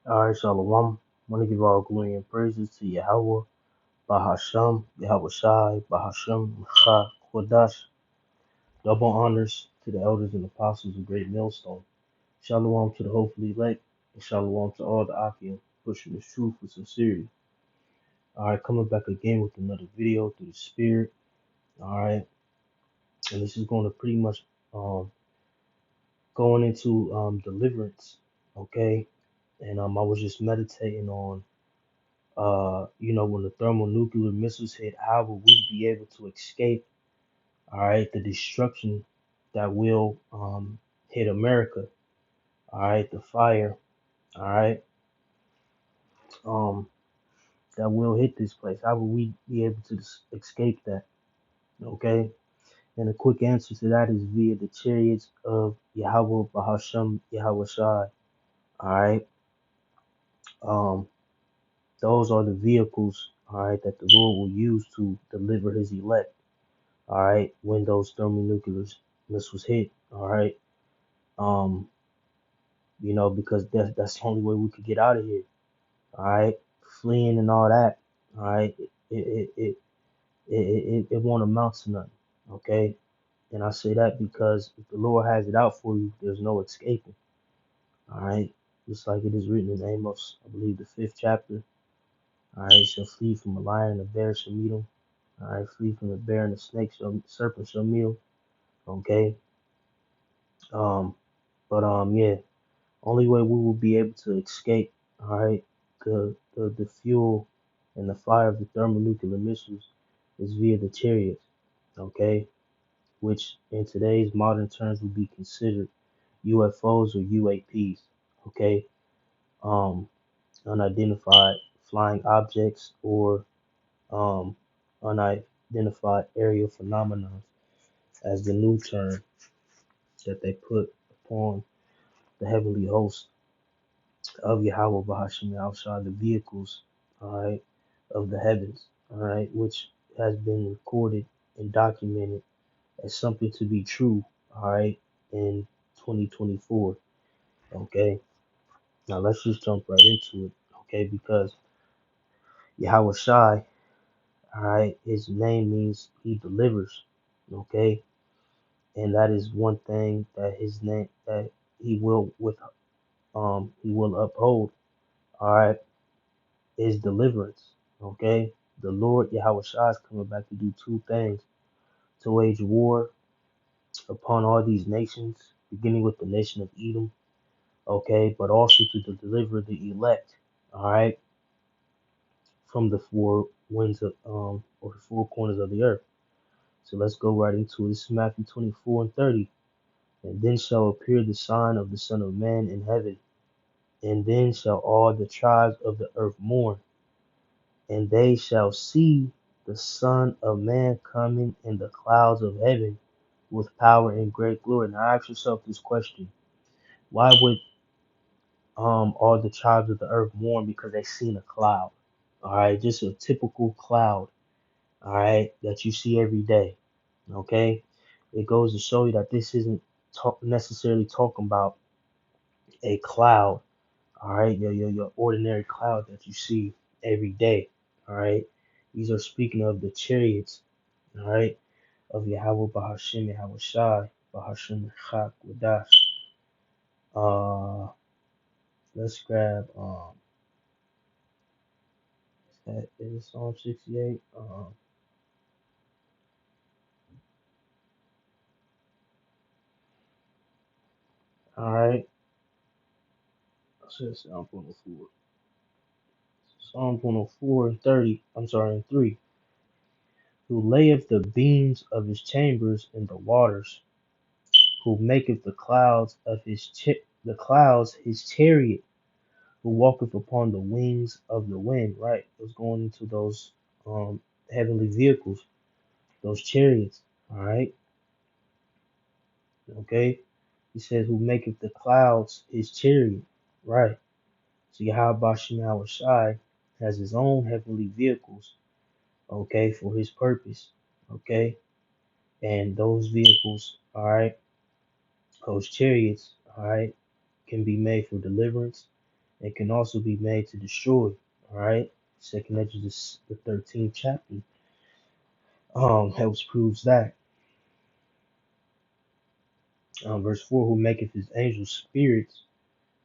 All right, Shalom. I want to give all glory and praises to Yahweh, Bahasham, Yahweh Shai, Bahasham, Chak, Kodash. Double honors to the elders and apostles of Great Millstone. Shalom to the hopefully elect, and shalom to all the Akim pushing this truth with sincerity. All right, coming back again with another video through the Spirit. All right, and this is going to pretty much going into deliverance. Okay, and I was just meditating on when the thermonuclear missiles hit, how will we be able to escape, all right, the destruction that will hit America, all right, the fire, all right, um, that will hit this place. How will we be able to escape that? Okay, and a quick answer to that is via the chariots of Yahweh Bahasham Yahweh Shai, all right, um, those are the vehicles, all right, that the Lord will use to deliver His elect. All right, when those thermonuclear missiles hit, all right, um, because that's the only way we could get out of here, all right, fleeing and all that, all right, it won't amount to nothing, okay, and I say that because if the Lord has it out for you, there's no escaping, all right, just like it is written in Amos, I believe the 5th chapter, all right, shall flee from a lion and a bear shall meet him, all right, flee from the bear and the serpent shall meet him, okay, um, yeah. Only way we will be able to escape, all right, the fuel and the fire of the thermonuclear missiles is via the chariots, okay, which in today's modern terms would be considered UFOs or UAPs, okay, um, unidentified flying objects or um, unidentified aerial phenomena as the new term that they put upon the heavenly host of Yahweh Bahashim outside the vehicles, all right, of the heavens, all right, which has been recorded and documented as something to be true, all right, in 2024. Okay, now let's just jump right into it, okay, because Yahweh Shai, all right, his name means he delivers, okay, and that is one thing that his name that he will uphold, all right, is deliverance. Okay? The Lord Yahweh Shai is coming back to do two things: to wage war upon all these nations, beginning with the nation of Edom, okay, but also to deliver the elect, all right, from the four winds of or the four corners of the earth. So let's go right into it. This is Matthew 24 and 30. And then shall appear the sign of the Son of Man in heaven, and then shall all the tribes of the earth mourn, and they shall see the Son of Man coming in the clouds of heaven with power and great glory. Now ask yourself this question: why would all the tribes of the earth mourn? Because they seen a cloud. All right, just a typical cloud. All right, that you see every day. Okay, it goes to show you that this isn't necessarily talking about a cloud. All right, your ordinary cloud that you see every day. All right, these are speaking of the chariots. All right, of Yahweh Bahashim Yahweh Shai Bahashim Chak Wadash. Uh, let's grab is it Psalm 68? All right, I said Psalm 104. Psalm 104 and 30. I'm sorry, and 3. Who layeth the beams of his chambers in the waters, who maketh the clouds his chariot, who walketh upon the wings of the wind. Right, it was going into those heavenly vehicles, those chariots. All right, okay. He says, "Who maketh the clouds his chariot?" Right. So Yahweh Shai Shai has his own heavenly vehicles. Okay, for his purpose. Okay, and those vehicles, all right, those chariots, all right, can be made for deliverance. It can also be made to destroy. All right. Second Exodus, the 13th chapter, helps proves that. Verse 4, who maketh his angels spirits,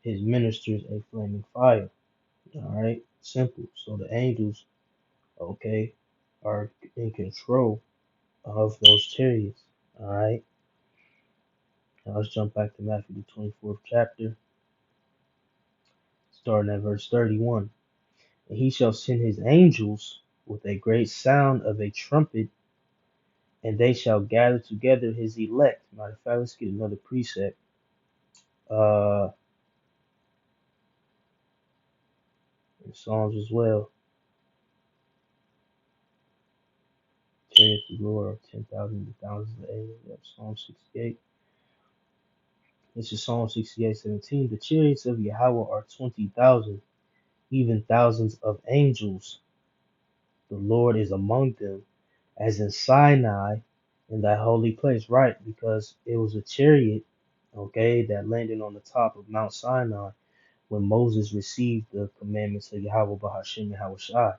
his ministers a flaming fire. All right. Simple. So the angels, okay, are in control of those chariots. All right. Now let's jump back to Matthew, the 24th chapter, starting at verse 31. And he shall send his angels with a great sound of a trumpet, and they shall gather together his elect. Matter of fact, let's get another precept. Uh, in Psalms as well. Chariots of glory of 10,000 and thousands of angels. Yep, Psalm 68. This is Psalm 68:17. The chariots of Yahweh are 20,000, even thousands of angels. The Lord is among them, as in Sinai, in that holy place. Right, because it was a chariot, okay, that landed on the top of Mount Sinai when Moses received the commandments of Yahweh Bahashim and Yahushai.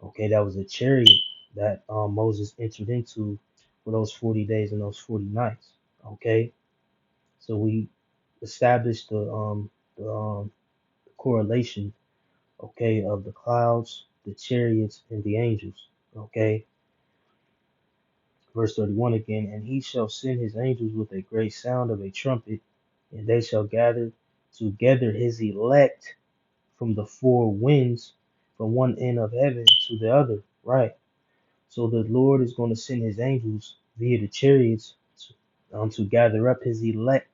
Okay, that was a chariot that Moses entered into for those 40 days and those 40 nights. Okay, so we established the correlation, okay, of the clouds, the chariots, and the angels. Okay, verse 31 again, and he shall send his angels with a great sound of a trumpet, and they shall gather together his elect from the four winds, from one end of heaven to the other. Right. So the Lord is going to send his angels via the chariots to gather up his elect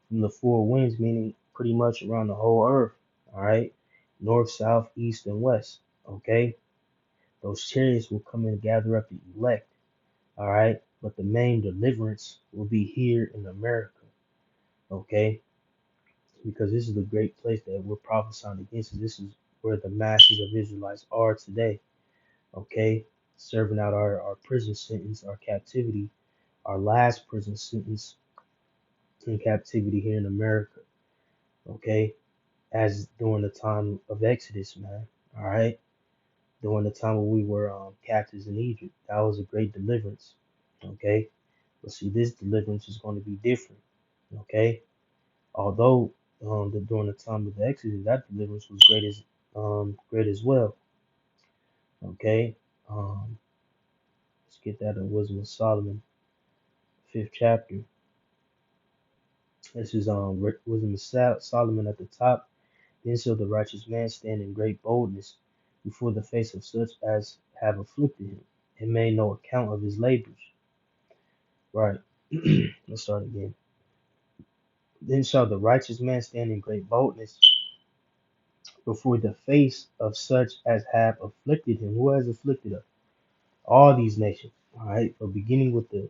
from the four winds, meaning pretty much around the whole earth. All right. North, south, east, and west. Okay. Those chariots will come and gather up the elect. All right. But the main deliverance will be here in America. Okay. Because this is the great place that we're prophesying against. This is where the masses of Israelites are today. Okay. Serving out our prison sentence, our captivity, our last prison sentence in captivity here in America. Okay. As during the time of Exodus, man. All right. During the time when we were captives in Egypt. That was a great deliverance. Okay. But see, this deliverance is going to be different. Okay. Although during the time of the Exodus, that deliverance was great as well. Okay. Um, let's get that in Wisdom of Solomon, 5th chapter. This is Wisdom of Solomon at the top. Then shall the righteous man stand in great boldness before the face of such as have afflicted him, and made no account of his labors. Right. Let's start again. Then shall the righteous man stand in great boldness before the face of such as have afflicted him. Who has afflicted us? All these nations. All right. But beginning with the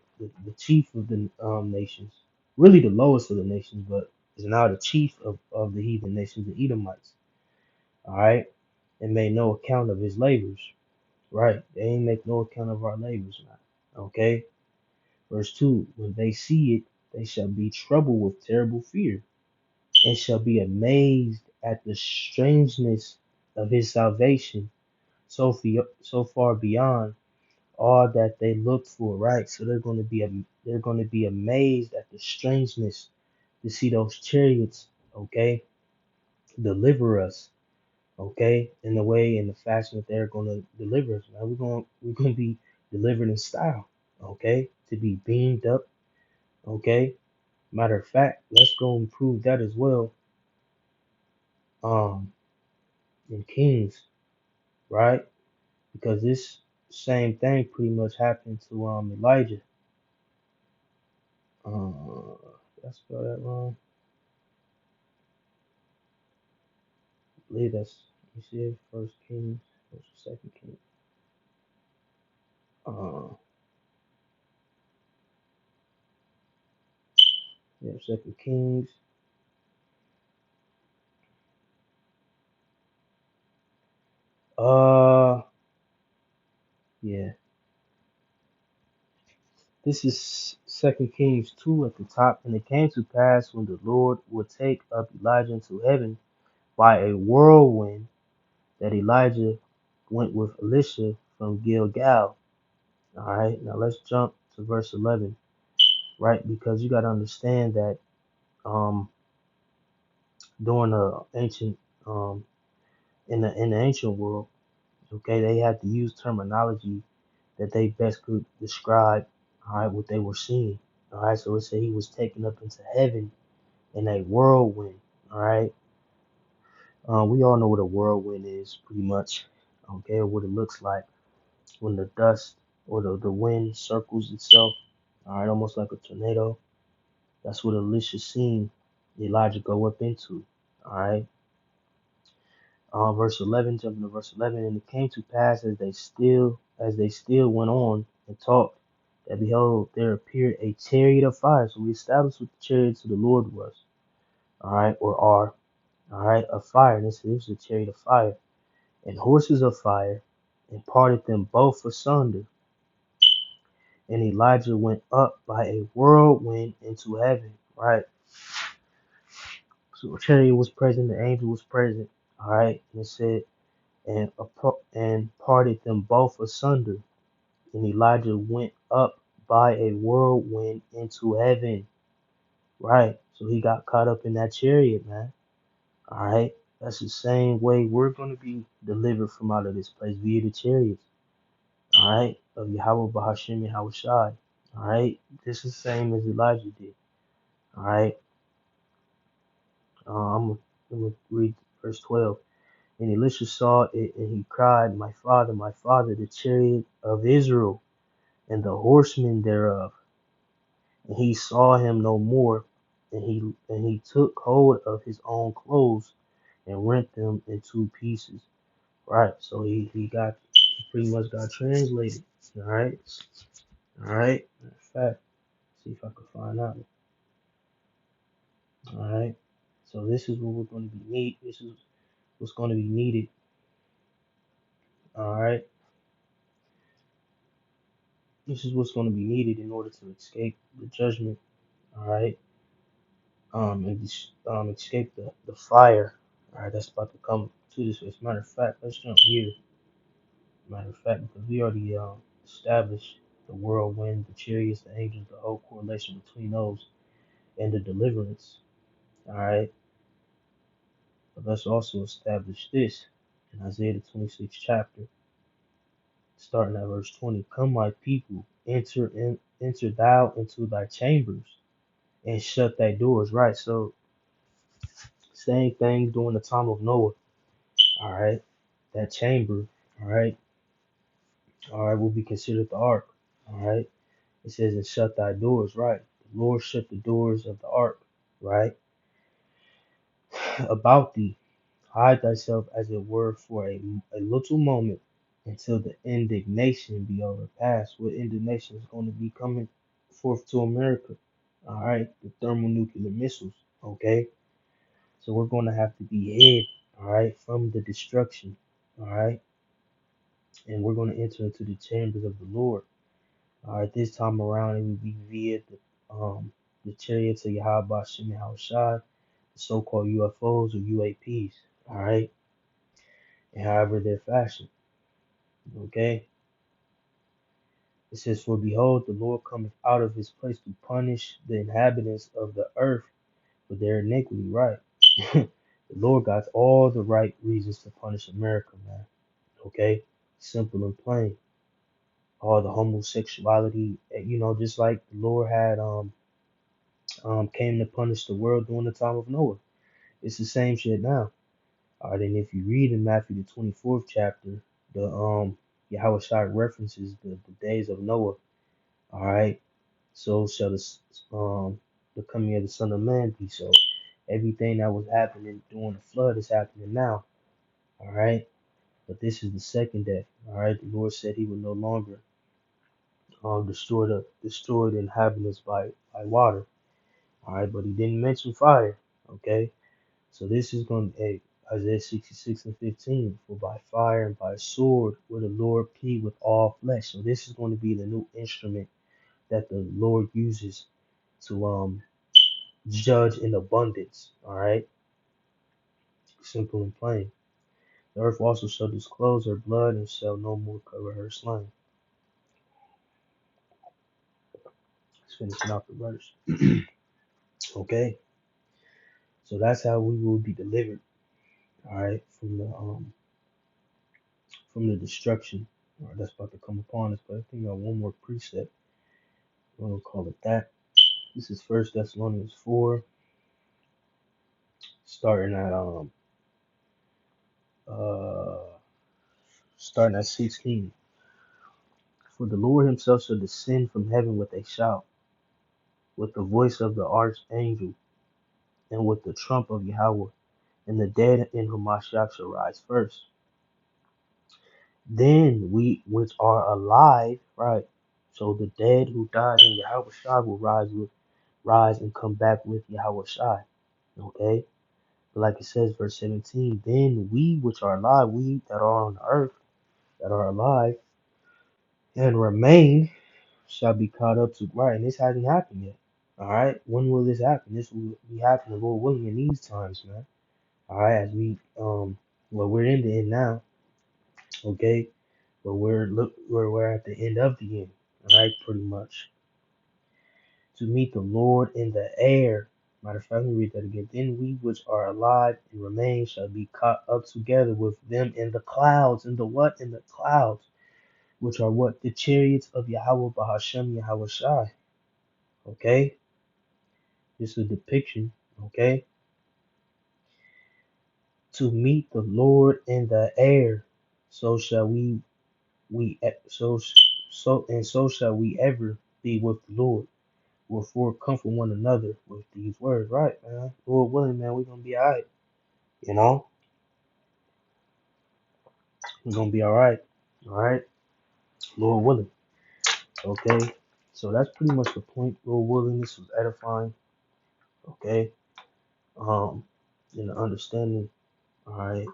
chief of the nations, really the lowest of the nations, but is now the chief of the heathen nations, the Edomites. All right. And made no account of his labors. Right. They ain't make no account of our labors, man. Okay. Verse 2. When they see it, they shall be troubled with terrible fear, and shall be amazed at the strangeness of his salvation, so far beyond all that they looked for. Right. So they're going to be amazed at the strangeness to see those chariots, okay, deliver us, okay, in the way in the fashion that they're going to deliver us. Man, we're going to be delivered in style, okay, to be beamed up, okay. Matter of fact, let's go and prove that as well. Um, in Kings, right? Because this same thing pretty much happened to Elijah. Did I spell that wrong? I believe that's, you see it, First Kings, First Second Kings. Yeah, Second Kings. Uh, yeah. This is Second Kings 2 at the top. And it came to pass when the Lord would take up Elijah into heaven, by a whirlwind that Elijah went with Elisha from Gilgal. All right, now let's jump to verse 11, right? Because you got to understand that um, during the ancient in the ancient world, okay, they had to use terminology that they best could describe, all right, what they were seeing. All right, so it said he was taken up into heaven in a whirlwind. All right, we all know what a whirlwind is, pretty much. Okay, or what it looks like when the dust or the wind circles itself. All right, almost like a tornado. That's what Elisha seen Elijah go up into. All right, verse 11, jumping to verse 11, and it came to pass as they still went on and talked, that behold, there appeared a chariot of fire. So we established what the chariots of the Lord was. All right, or are. All right, of fire. And this is a chariot of fire, and horses of fire, and parted them both asunder. And Elijah went up by a whirlwind into heaven. Right. So the chariot was present, the angel was present. All right, and it said, and parted them both asunder. And Elijah went up by a whirlwind into heaven. Right. So he got caught up in that chariot, man. All right. That's the same way we're going to be delivered from out of this place via the chariots. All right. Of Yahweh Bahashim Yahweh Shai. All right. This is the same as Elijah did. All right. I'm going to read verse 12. And Elisha saw it, and he cried, my father, the chariot of Israel, and the horsemen thereof. And he saw him no more, and he took hold of his own clothes and rent them in two pieces. Right. So he pretty much got translated. All right. All right. In fact, see if I can find out. All right. So this is what we're going to be need. This is what's going to be needed. All right. This is what's going to be needed in order to escape the judgment. All right. And escape the fire. All right. That's about to come to this. As a matter of fact, let's jump here. Matter of fact, because we already established the whirlwind, the chariots, the angels, the whole correlation between those and the deliverance. All right. But let's also establish this in Isaiah the 26th chapter, starting at verse 20. Come, my people, enter thou into thy chambers and shut thy doors. Right. So same thing during the time of Noah. All right. That chamber. All right. All right. Will be considered the ark. All right. It says, and shut thy doors. Right. The Lord shut the doors of the ark. Right. About thee. Hide thyself as it were for a little moment until the indignation be overpassed. What indignation is going to be coming forth to America? All right, the thermonuclear missiles. Okay, so we're going to have to be hid. All right, from the destruction. All right, and we're going to enter into the chambers of the Lord. All right, this time around it will be via the chariots of Yahweh Shem Shai, the so-called UFOs or UAPs. All right, and however they're fashioned. Okay. It says, for behold, the Lord cometh out of his place to punish the inhabitants of the earth for their iniquity. Right. The Lord got all the right reasons to punish America, man. Okay. Simple and plain. All the homosexuality, just like the Lord had came to punish the world during the time of Noah. It's the same shit now. All right, and if you read in Matthew the 24th chapter, the Yahweh Shai references the days of Noah. All right. So shall the coming of the Son of Man be. So everything that was happening during the flood is happening now. All right. But this is the second death. All right. The Lord said he would no longer destroy the inhabitants by water. All right. But he didn't mention fire. Okay. So this is going to Isaiah 66 and 15. For by fire and by sword will the Lord plead with all flesh. So this is going to be the new instrument that the Lord uses to judge in abundance. All right. Simple and plain. The earth also shall disclose her blood and shall no more cover her slain. Let's finish out the verse. Okay, so that's how we will be delivered. All right, from the destruction that's about to come upon us. But I think I got one more precept. We're gonna call it that. This is First Thessalonians 4, starting at uh starting at 16. For the Lord himself shall descend from heaven with a shout, with the voice of the archangel, and with the trump of Yahweh, and the dead in Hamashiach shall rise first. Then we which are alive, right? So the dead who died in Yahweh Shai will rise and come back with Yahweh Shai. Okay? But like it says, verse 17, then we which are alive, we that are on the earth, that are alive, and remain shall be caught up to right. And this hasn't happened yet. Alright? When will this happen? This will be happening, Lord willing, in these times, man. Alright, as we well we're in the end now, okay? But we're at the end of the end, alright, pretty much. To meet the Lord in the air. Matter of fact, let me read that again. Then we which are alive and remain shall be caught up together with them in the clouds. In the what? In the clouds. Which are what? The chariots of Yahweh Bahashem Yahweh Shai. Okay? This is a depiction, okay? To meet the Lord in the air. So shall we so shall we ever be with the Lord. Wherefore comfort one another with these words, right, man? Lord willing, man, we're gonna be alright. You know, we're gonna be alright. Alright, Lord willing. Okay. So that's pretty much the point. Lord willing, this was edifying. Okay. Um, and the understanding, alright,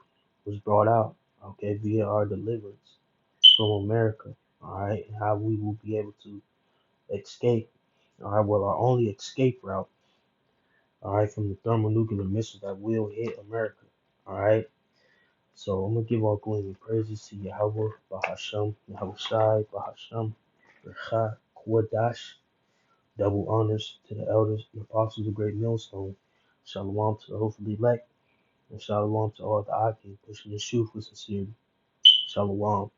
was brought out, okay, via our deliverance from America. Alright, and how we will be able to escape. Alright, well our only escape route, alright, from the thermonuclear missiles that will hit America. Alright. So I'm gonna give all glory and praises to Yahweh, Bahasham, Yahweh Shai, Bahasham, Recha, Kwadash. Double honors to the elders and apostles of Great Millstone. Shalom to the hopefully elect, and shalom to all the Akim pushing the shoe for sincerity. Shalom.